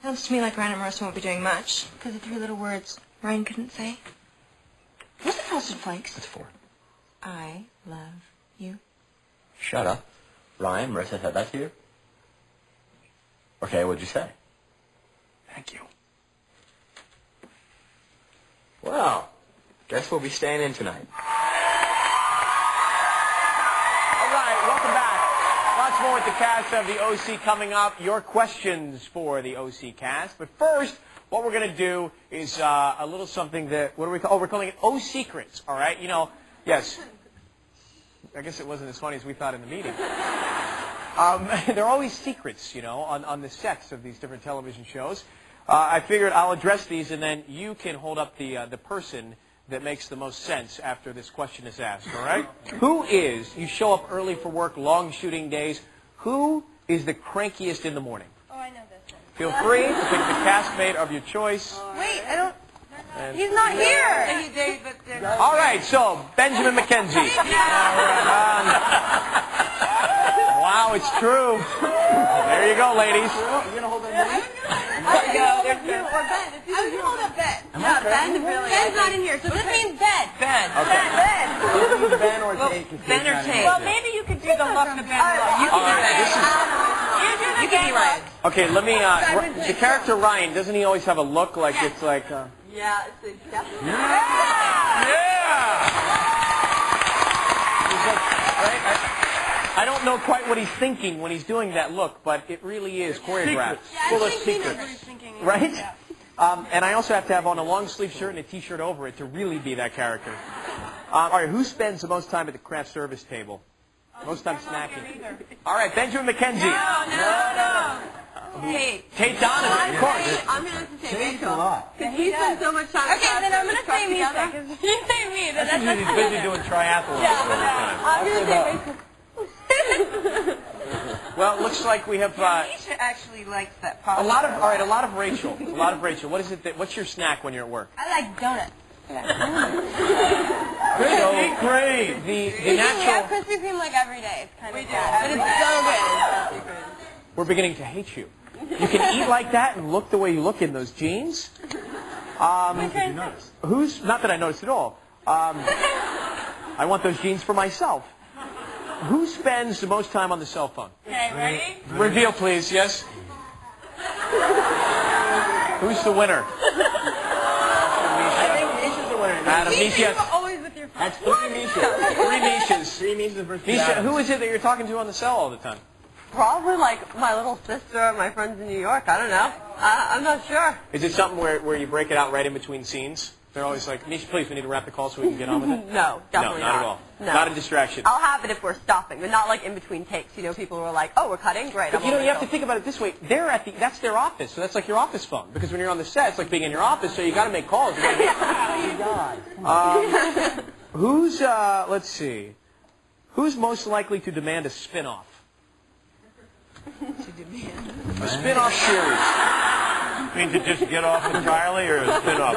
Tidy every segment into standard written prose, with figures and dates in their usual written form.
Sounds to me like Ryan and Marissa won't be doing much, because the three little words Ryan couldn't say. What's the Frosted Flakes? That's 4. I love you. Shut up. Ryan, Marissa said that to you? Okay, what'd you say? Thank you. Well, guess we'll be staying in tonight. All right, welcome back. Lots more with the cast of the OC coming up. Your questions for the OC cast. But first, what we're going to do is a little something that, what do we call? Oh, we're calling it O Secrets. All right, you know, yes. I guess it wasn't as funny as we thought in the meeting. There are always secrets, you know, on the sets of these different television shows. I figured I'll address these, and then you can hold up the person that makes the most sense after this question is asked, all right? Who is, you show up early for work, long shooting days, who is the crankiest in the morning? Oh, I know this one. Feel free to pick the castmate of your choice. Wait, I don't... He's not here! All right, so, Benjamin McKenzie. Wow, it's true. There you go, ladies. You're going to hold that There's you or Ben. I was going to hold up Ben. Yeah, Ben. Ben's not in here, so this means Ben. Ben. Okay. Ben. Ben or Tate. Ben or Tate. Well, maybe you could do the look the Ben look. You can do You do the Ben look. Okay, let me, the character Ryan, doesn't he always have a look like it's like... Yeah, it's definitely... I don't know quite what he's thinking when he's doing that look, but it really is choreographed. Full of secrets. Right? And I also have to have on a long sleeve shirt and a t-shirt over it to really be that character. All right, who spends the most time at the craft service table? Most time snacking. All right, Benjamin McKenzie. No. Tate Donovan, of course. I'm going to say Rachel. Because he spends so much time... Okay, then I'm going to say me. Because you say me. He's busy doing triathlons. I'm going to say Rachel. Well, it looks like we have Misha actually likes that pop. a lot of Rachel. A lot of Rachel. What is it? What's your snack when you're at work? I like donuts. Great. The We natural. have Krispy Kreme like every day. It's kind of bad, but it's so good. We're beginning to hate you. You can eat like that and look the way you look in those jeans. Who's not that I noticed at all. I want those jeans for myself. Who spends the most time on the cell phone? Okay, ready? Reveal, please. Yes. Who's the winner? I think Misha's the winner. Adam, Misha. Always with your phone. That's 3 Mishas. 3 Mishas. 3 Mishas versus Misha, Adam. who is it that you're talking to on the cell all the time? Probably like my little sister, my friends in New York. I don't know. I'm not sure. Is it something where you break it out right in between scenes? They're always like, Misha, please, we need to wrap the call so we can get on with it. No, definitely not at all. No. Not a distraction. I'll have it if we're stopping, but not like in between takes. You know, people who are like, "Oh, we're cutting, great." But you know, you have to think about it this way. They're at that's their office, so that's like your office phone. Because when you're on the set, it's like being in your office, so you got to make calls. Who's let's see, who's most likely to demand a spin-off? A spin-off series. I mean, to just get off entirely or a spin-off?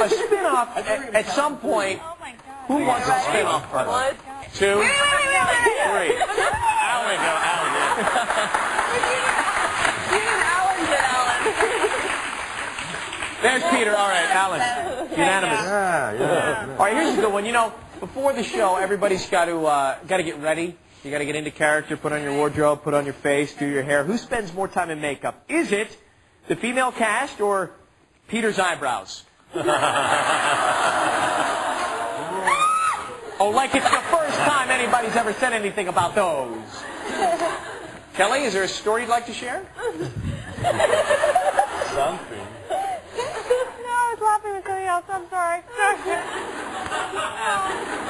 A spin-off at some point. Oh my God. Who wants a spin-off? 1, 2, 3. Alan, There's Peter. All right, Alan. Unanimous. Yeah. All right, here's a good one. You know, before the show, everybody's got to get ready. You got to get into character, put on your wardrobe, put on your face, do your hair. Who spends more time in makeup? Is it the female cast or Peter's eyebrows? Oh, like it's the first time anybody's ever said anything about those. Kelly, is there a story you'd like to share? something. No, I was laughing at something else. I'm sorry.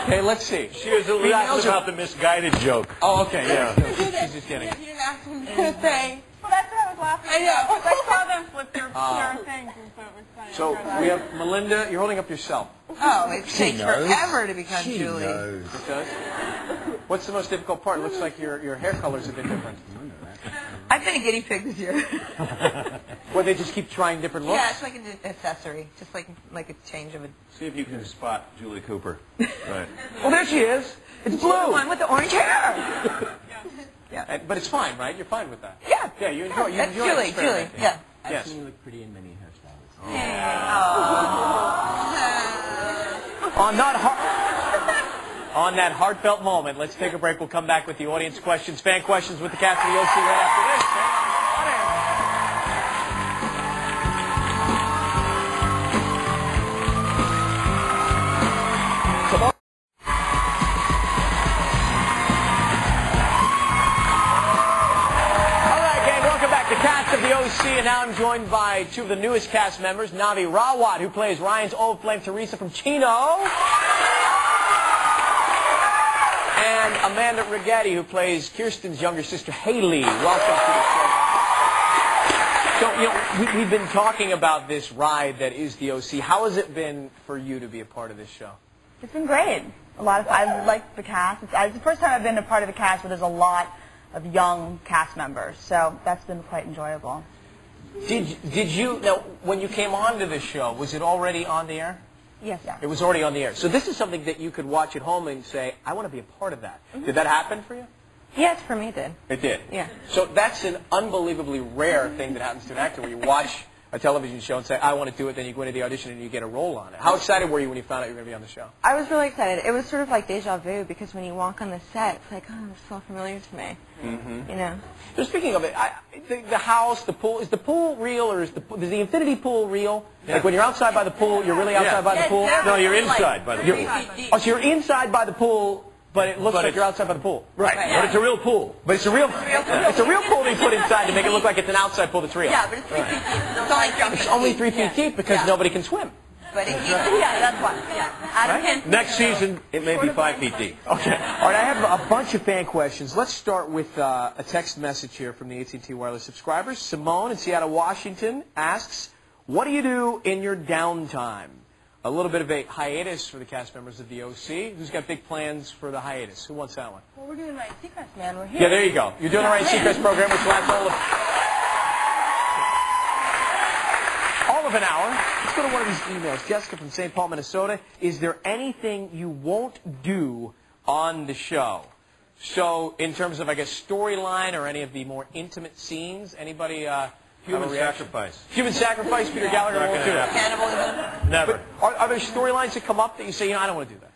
Okay, let's see. She was laughing about the misguided joke. Oh, okay, yeah. She's just kidding. You didn't ask me to say. Well, that's what I was laughing at. I know. I saw them flip their things, and so it was funny. So we have Melinda. You're holding up yourself. Oh, it takes forever to become Julie. It does? What's the most difficult part? It looks like your hair colors have been different. I've been a guinea pig this year. Well, they just keep trying different looks? Yeah, it's like an accessory. Just like a change of a... See if you can spot Julie Cooper. Right. Well, there she is. It's blue. The one with the orange hair. Yeah. But it's fine, right? You're fine with that? Yeah. Yeah, you enjoy That's enjoy Julie. experimenting. Yeah. Yeah, Yes. You look pretty in many hairstyles. On that heartfelt moment, let's take a break. We'll come back with the audience questions, fan questions with the cast of the OC right after this. Of the OC, and now I'm joined by two of the newest cast members, Navi Rawat, who plays Ryan's old flame Theresa from Chino, and Amanda Righetti, who plays Kirsten's younger sister, Hailey. Welcome to the show. So, we've been talking about this ride that is the OC. How has it been for you to be a part of this show? It's been great. A lot of I like the cast. It's the first time I've been a part of the cast where there's a lot of young cast members, so that's been quite enjoyable. Did you, now, when you came on to this show, was it already on the air? Yes. Yeah. It was already on the air. So this is something that you could watch at home and say, I want to be a part of that. Mm-hmm. Did that happen for you? Yes, for me it did. It did? Yeah. So that's an unbelievably rare thing that happens to an actor, where you watch a television show and say, I want to do it, then you go into the audition and you get a role on it. How excited were you when you found out you were going to be on the show? I was really excited. It was sort of like deja vu, because when you walk on the set, it's like, oh, it's so familiar to me. Mm-hmm. You know? So speaking of it, the house, the pool, is the pool real, or is the infinity pool real? Yeah. Like when you're outside by the pool, you're really outside by the pool? No, you're inside by the pool. Oh, so you're inside by the pool, but it looks like you're outside by the pool. Right, but it's a real pool. But it's a real pool they put inside to make it look like it's an outside pool that's real. Yeah, but it's 3 feet deep. It's only 3 feet It's only 3 feet deep because nobody can swim. But yeah, that's why. Yeah. Next season, it may be 5 feet deep. Okay. All right, I have a bunch of fan questions. Let's start with a text message here from the AT&T Wireless subscribers. Simone in Seattle, Washington asks, what do you do in your downtime? A little bit of a hiatus for the cast members of the OC. Who's got big plans for the hiatus? Who wants that one? Well, we're doing Ryan Seacrest, man. We're here. Yeah, there you go. You're doing the Ryan Seacrest program, which lasts all of an hour. Let's go to one of these emails. Jessica from St. Paul, Minnesota. Is there anything you won't do on the show? So, in terms of, I guess, storyline or any of the more intimate scenes, anybody... Human sacrifice. Human sacrifice, Peter Gallagher won't do that. Cannibalism? Never. But are there storylines that come up that you say, I don't want to do that?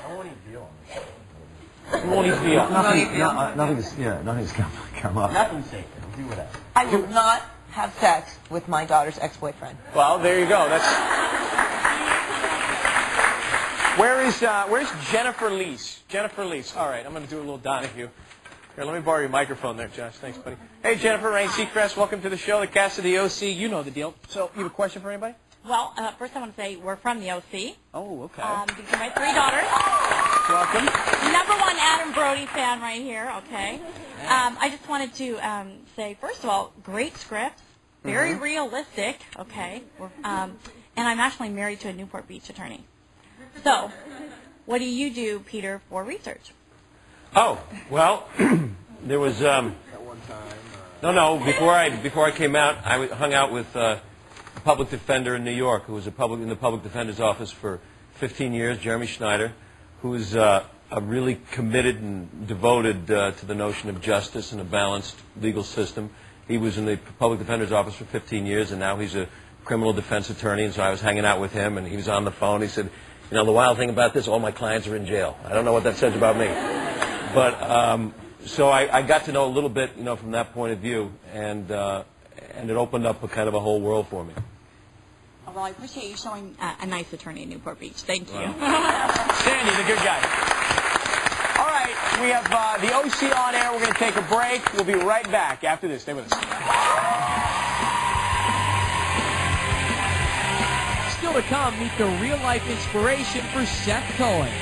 I won't even deal on this. You won't even deal. Nothing's come up. Nothing's sacred. I'll do whatever. I will not have sex with my daughter's ex-boyfriend. Well, there you go. That's... Where's Jennifer Leese? Jennifer Leese. All right, I'm going to do a little Donahue. Here, let me borrow your microphone there, Josh. Thanks, buddy. Hey, Jennifer, Ryan Seacrest, welcome to the show, the cast of the OC. You know the deal. So, you have a question for anybody? Well, first I want to say we're from the OC. Oh, okay. These are my 3 daughters. Welcome. #1 Adam Brody fan right here, okay. I just wanted to say, first of all, great script, very realistic, okay. And I'm actually married to a Newport Beach attorney. So, what do you do, Peter, for research? Oh, well, there was before I came out, I hung out with a public defender in New York who was in the public defender's office for 15 years, Jeremy Schneider, who is a really committed and devoted to the notion of justice and a balanced legal system. He was in the public defender's office for 15 years, and now he's a criminal defense attorney, and so I was hanging out with him, and he was on the phone. He said, the wild thing about this, all my clients are in jail. I don't know what that says about me. But so I got to know a little bit, from that point of view, and it opened up a kind of a whole world for me. Oh, well, I appreciate you showing a nice attorney in Newport Beach. Thank you. Sandy, the good guy. All right, we have the OC on air. We're going to take a break. We'll be right back after this. Stay with us. Still to come, meet the real-life inspiration for Seth Cohen.